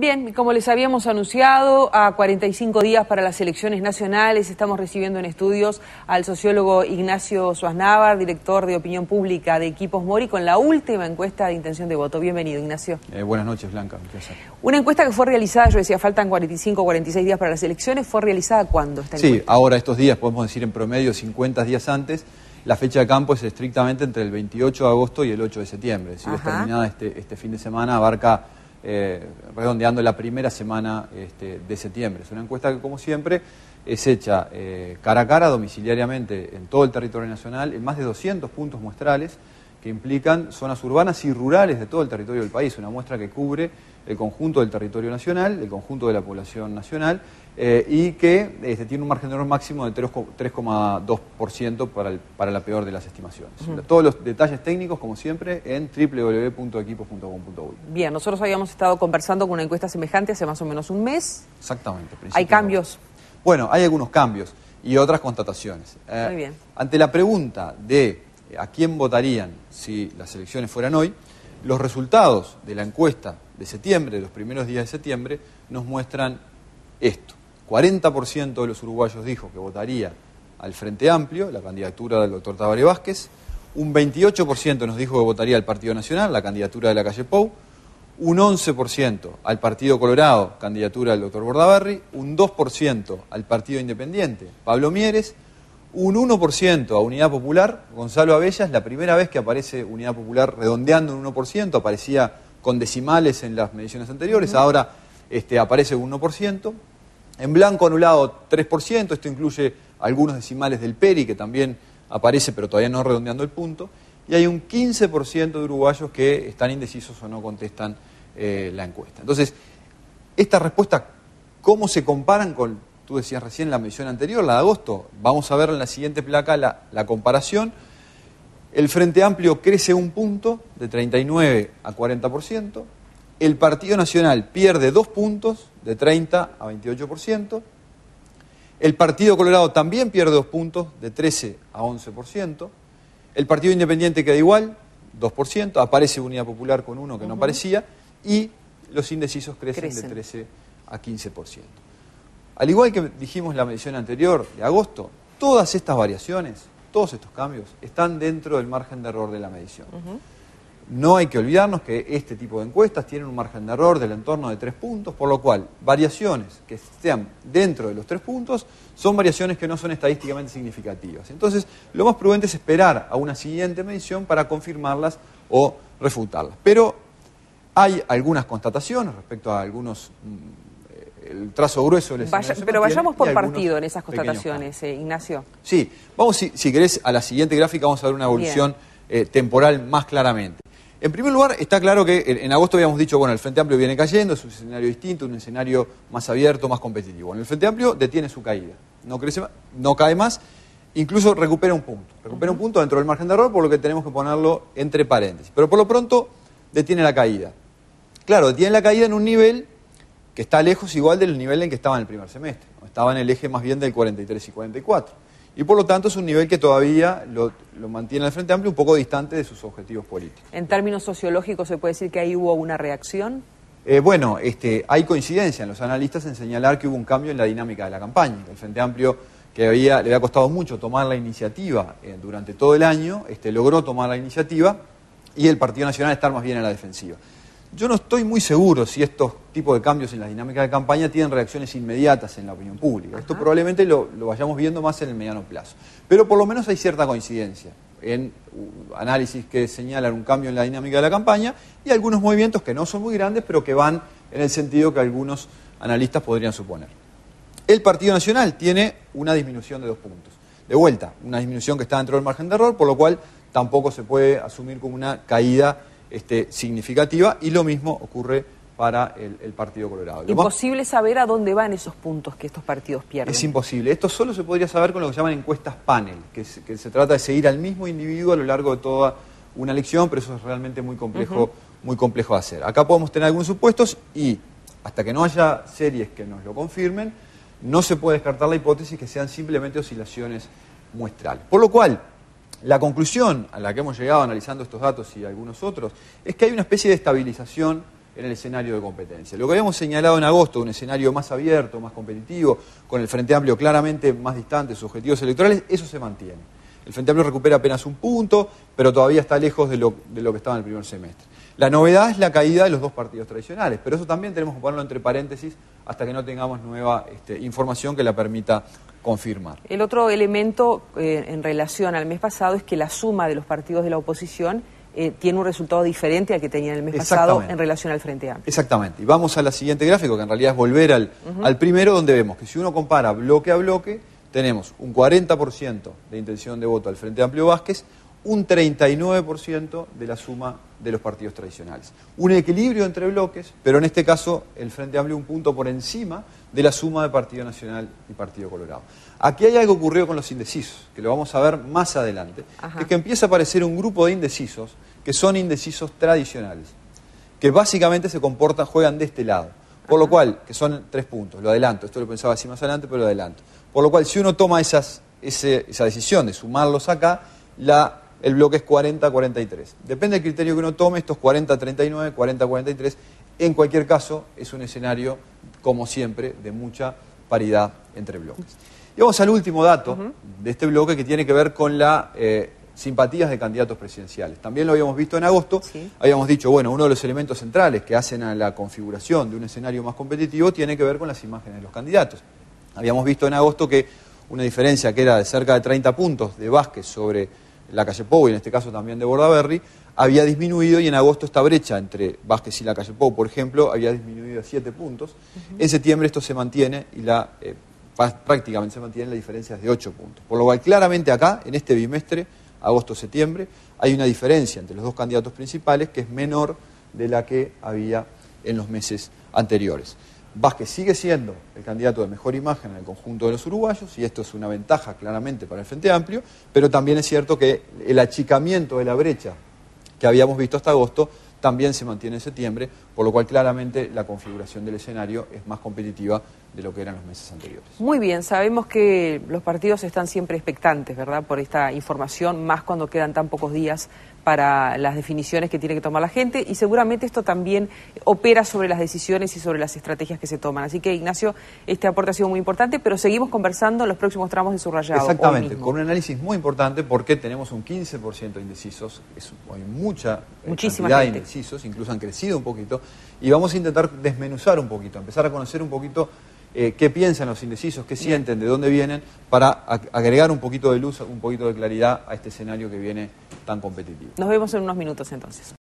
Bien, como les habíamos anunciado, a 45 días para las elecciones nacionales, estamos recibiendo en estudios al sociólogo Ignacio Suaznavar, director de opinión pública de Equipos Mori, con la última encuesta de intención de voto. Bienvenido, Ignacio. Buenas noches, Blanca. Una encuesta que fue realizada, yo decía, faltan 45 o 46 días para las elecciones, ¿fue realizada cuándo esta encuesta? Sí, ahora estos días, podemos decir en promedio 50 días antes. La fecha de campo es estrictamente entre el 28 de agosto y el 8 de septiembre. Es decir, es terminada este fin de semana, abarca redondeando la primera semana de septiembre. Es una encuesta que, como siempre, es hecha cara a cara, domiciliariamente, en todo el territorio nacional, en más de 200 puntos muestrales que implican zonas urbanas y rurales de todo el territorio del país. Una muestra que cubre el conjunto del territorio nacional, el conjunto de la población nacional, y que tiene un margen de error máximo de 3,2% para la peor de las estimaciones. Todos los detalles técnicos, como siempre, en www.equipos.com.uy. Bien, nosotros habíamos estado conversando con una encuesta semejante hace más o menos un mes. Exactamente. ¿Hay cambios? Bueno, hay algunos cambios y otras constataciones. Muy bien. Ante la pregunta de a quién votarían si las elecciones fueran hoy, los resultados de la encuesta de septiembre, de los primeros días de septiembre, nos muestran esto. 40% de los uruguayos dijo que votaría al Frente Amplio, la candidatura del doctor Tabaré Vázquez. Un 28% nos dijo que votaría al Partido Nacional, la candidatura de Lacalle Pou. Un 11% al Partido Colorado, candidatura del doctor Bordaberry. Un 2% al Partido Independiente, Pablo Mieres. Un 1% a Unidad Popular, Gonzalo Abellas. La primera vez que aparece Unidad Popular redondeando un 1%, aparecía con decimales en las mediciones anteriores, ahora aparece un 1%. En blanco anulado 3%, esto incluye algunos decimales del PERI, que también aparece, pero todavía no redondeando el punto. Y hay un 15% de uruguayos que están indecisos o no contestan la encuesta. Entonces, esta respuesta, ¿cómo se comparan con, tú decías recién, la medición anterior, la de agosto? Vamos a ver en la siguiente placa la comparación. El Frente Amplio crece un punto, de 39 a 40%. El Partido Nacional pierde 2 puntos, de 30 a 28%. El Partido Colorado también pierde 2 puntos, de 13 a 11%. El Partido Independiente queda igual, 2%. Aparece Unidad Popular con 1 que no aparecía. Y los indecisos crecen de 13 a 15%. Al igual que dijimos en la medición anterior de agosto, todas estas variaciones, todos estos cambios, están dentro del margen de error de la medición. No hay que olvidarnos que este tipo de encuestas tienen un margen de error del entorno de 3 puntos, por lo cual variaciones que estén dentro de los 3 puntos son variaciones que no son estadísticamente significativas. Entonces, lo más prudente es esperar a una siguiente medición para confirmarlas o refutarlas. Pero hay algunas constataciones respecto a algunos, el trazo grueso del escenario. Pero vayamos por partido en esas constataciones, Ignacio. Sí, vamos, si querés, a la siguiente gráfica vamos a ver una evolución temporal más claramente. En primer lugar, está claro que en agosto habíamos dicho, bueno, el Frente Amplio viene cayendo, es un escenario distinto, un escenario más abierto, más competitivo. Bueno, el Frente Amplio detiene su caída, no crece, no cae más, incluso recupera un punto. Recupera un punto dentro del margen de error, por lo que tenemos que ponerlo entre paréntesis. Pero por lo pronto, detiene la caída. Claro, detiene la caída en un nivel que está lejos igual del nivel en que estaba en el primer semestre. Estaba en el eje más bien del 43 y 44. Y por lo tanto es un nivel que todavía lo mantiene el Frente Amplio un poco distante de sus objetivos políticos. ¿En términos sociológicos se puede decir que ahí hubo una reacción? Bueno, hay coincidencia en los analistas en señalar que hubo un cambio en la dinámica de la campaña. El Frente Amplio, que le había costado mucho tomar la iniciativa durante todo el año, logró tomar la iniciativa y el Partido Nacional estar más bien en la defensiva. Yo no estoy muy seguro si estos tipos de cambios en la dinámica de campaña tienen reacciones inmediatas en la opinión pública. Esto probablemente lo vayamos viendo más en el mediano plazo. Pero por lo menos hay cierta coincidencia en análisis que señalan un cambio en la dinámica de la campaña y algunos movimientos que no son muy grandes, pero que van en el sentido que algunos analistas podrían suponer. El Partido Nacional tiene una disminución de 2 puntos. De vuelta, una disminución que está dentro del margen de error, por lo cual tampoco se puede asumir como una caída significativa, y lo mismo ocurre para el Partido Colorado. Imposible saber a dónde van esos puntos que estos partidos pierden. Es imposible. Esto solo se podría saber con lo que llaman encuestas panel, que se trata de seguir al mismo individuo a lo largo de toda una elección, pero eso es realmente muy complejo de hacer. Acá podemos tener algunos supuestos y hasta que no haya series que nos lo confirmen, no se puede descartar la hipótesis que sean simplemente oscilaciones muestrales. Por lo cual, la conclusión a la que hemos llegado analizando estos datos y algunos otros es que hay una especie de estabilización en el escenario de competencia. Lo que habíamos señalado en agosto, un escenario más abierto, más competitivo, con el Frente Amplio claramente más distante de sus objetivos electorales, eso se mantiene. El Frente Amplio recupera apenas un punto, pero todavía está lejos de lo que estaba en el primer semestre. La novedad es la caída de los dos partidos tradicionales, pero eso también tenemos que ponerlo entre paréntesis hasta que no tengamos nueva información que la permita confirmar. El otro elemento en relación al mes pasado es que la suma de los partidos de la oposición tiene un resultado diferente al que tenía en el mes pasado en relación al Frente Amplio. Exactamente. Y vamos a la siguiente gráfico, que en realidad es volver al primero, donde vemos que si uno compara bloque a bloque, tenemos un 40% de intención de voto al Frente Amplio Vázquez, un 39% de la suma de los partidos tradicionales. Un equilibrio entre bloques, pero en este caso el Frente Amplio un punto por encima de la suma de Partido Nacional y Partido Colorado. Aquí hay algo que ocurrió con los indecisos, que lo vamos a ver más adelante, que es que empieza a aparecer un grupo de indecisos que son indecisos tradicionales, que básicamente se comportan, juegan de este lado. Por lo cual, que son 3 puntos, lo adelanto, esto lo pensaba así más adelante, pero lo adelanto. Por lo cual, si uno toma esa decisión de sumarlos acá, el bloque es 40-43. Depende del criterio que uno tome, estos 40-39, 40-43. En cualquier caso, es un escenario, como siempre, de mucha paridad entre bloques. Y vamos al último dato de este bloque, que tiene que ver con las simpatías de candidatos presidenciales. También lo habíamos visto en agosto. Habíamos dicho, bueno, uno de los elementos centrales que hacen a la configuración de un escenario más competitivo tiene que ver con las imágenes de los candidatos. Habíamos visto en agosto que una diferencia que era de cerca de 30 puntos de Vázquez sobre Lacalle Pou, y en este caso también de Bordaberry, había disminuido, y en agosto esta brecha entre Vázquez y Lacalle Pou, por ejemplo, había disminuido a 7 puntos. En septiembre esto se mantiene y prácticamente se mantiene la diferencia de 8 puntos. Por lo cual, claramente acá, en este bimestre, agosto-septiembre, hay una diferencia entre los dos candidatos principales que es menor de la que había en los meses anteriores. Vázquez sigue siendo el candidato de mejor imagen en el conjunto de los uruguayos, y esto es una ventaja claramente para el Frente Amplio, pero también es cierto que el achicamiento de la brecha que habíamos visto hasta agosto también se mantiene en septiembre, por lo cual claramente la configuración del escenario es más competitiva de lo que eran los meses anteriores. Muy bien, sabemos que los partidos están siempre expectantes, ¿verdad?, por esta información, más cuando quedan tan pocos días para las definiciones que tiene que tomar la gente, y seguramente esto también opera sobre las decisiones y sobre las estrategias que se toman. Así que, Ignacio, este aporte ha sido muy importante, pero seguimos conversando en los próximos tramos de Subrayado. Exactamente, con un análisis muy importante, porque tenemos un 15% de indecisos, hay muchísima cantidad de indecisos, incluso han crecido un poquito, y vamos a intentar desmenuzar un poquito, empezar a conocer un poquito qué piensan los indecisos, qué sienten, de dónde vienen, para agregar un poquito de luz, un poquito de claridad a este escenario que viene tan competitivo. Nos vemos en unos minutos entonces.